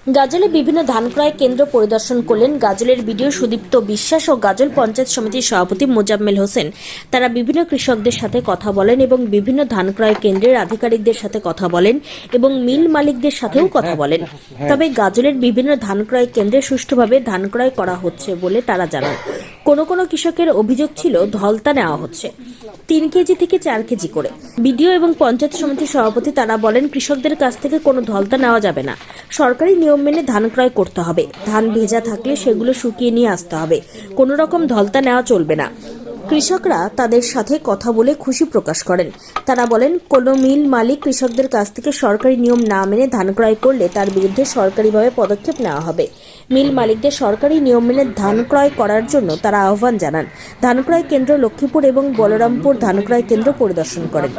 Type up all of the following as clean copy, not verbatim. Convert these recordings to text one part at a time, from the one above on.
গাজলে বিভিন্ন ধান ক্রয় কেন্দ্র পরিদর্শন করলেন গাজলের বিডিও সুদীপ্ত বিশ্বাস ও গাজল পঞ্চায়েত সমিতির সভাপতি মোজাম্মেল হোসেন। তারা বিভিন্ন কৃষকদের সাথে কথা বলেন এবং বিভিন্ন ধান ক্রয় কেন্দ্রের আধিকারিকদের সাথে কথা বলেন এবং মিল মালিকদের সাথেও কথা বলেন। তবে গাজলের বিভিন্ন ধান ক্রয় কেন্দ্রে সুষ্ঠুভাবে ধান ক্রয় করা হচ্ছে বলে তারা জানান। কোনো কোনো কৃষকের অভিযোগ ছিল ধলতা নেওয়া হচ্ছে 3 কেজি থেকে 4 কেজি করে। বিডিও এবং পঞ্চায়েত সমিতির সভাপতি তারা বলেন, কৃষকদের কাছ থেকে কোনো ধলতা নেওয়া যাবে না। সরকারি নিয়ম মেনে ধান ক্রয় করতে হবে। ধান ভেজা থাকলে সেগুলো শুকিয়ে নিয়ে আসতে হবে। কোনো রকম ধলতা নেওয়া চলবে না। কৃষকরা তাদের সাথে কথা বলে খুশি প্রকাশ করেন। তারা বলেন, কোনো মিল মালিক কৃষকদের কাছ থেকে সরকারি নিয়ম না মেনে ধান ক্রয় করলে তার বিরুদ্ধে সরকারিভাবে পদক্ষেপ নেওয়া হবে। মিল মালিকদের সরকারি নিয়ম মেনে ধান ক্রয় করার জন্য তারা আহ্বান জানান। ধান ক্রয় কেন্দ্র লক্ষ্মীপুর এবং বলরামপুর ধান ক্রয় কেন্দ্র পরিদর্শন করেন।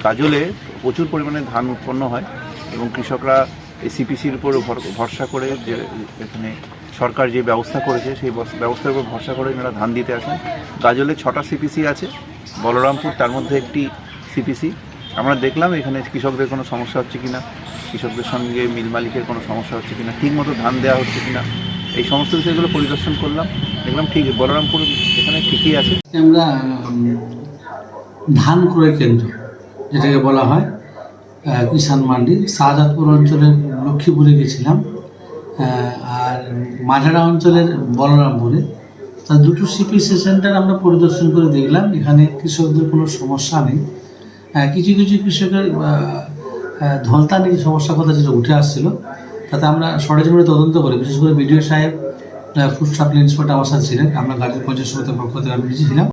গাজলে প্রচুর পরিমাণে ধান উৎপন্ন হয় এবং কৃষকরা এই সিপিসির উপর ভরসা করে, যে এখানে সরকার যে ব্যবস্থা করেছে সেই ব্যবস্থার উপর ভরসা করে এনারা ধান দিতে আসেন। গাজলে 6টা সিপিসি আছে, বলরামপুর তার মধ্যে একটি সিপিসি। আমরা দেখলাম এখানে কৃষকদের কোনো সমস্যা হচ্ছে কিনা, কৃষকদের সঙ্গে মিল মালিকের কোনো সমস্যা হচ্ছে কিনা, ঠিকমতো ধান দেওয়া হচ্ছে কিনা, এই সমস্ত বিষয়গুলো পরিদর্শন করলাম। দেখলাম ঠিক বলরামপুর এখানে ঠিকই আছে। আমরা ধান ক্রয় কেন্দ্র যেটাকে বলা হয় কিষাণ মান্ডি, শাহজাদপুর অঞ্চলের লক্ষ্মীপুরে গেছিলাম আর মাঝাড়া অঞ্চলের বলরামপুরে। তার দুটো সিপিসি সেন্টার আমরা পরিদর্শন করে দেখলাম এখানে কৃষকদের কোনো সমস্যা নেই। কিছু কিছু কৃষকের ধলতা নিয়ে সমস্যার কথা যেটা উঠে আসছিল, তাতে আমরা সরেজমিনে তদন্ত করে, বিশেষ করে বিডিও সাহেব, ফুড সাপ্লাই ইন্সপেক্টর আমার সাথে ছিলেন, আমরা গাজল পঞ্চায়েত সমিতির পক্ষ থেকে আমি নিজে ছিলাম।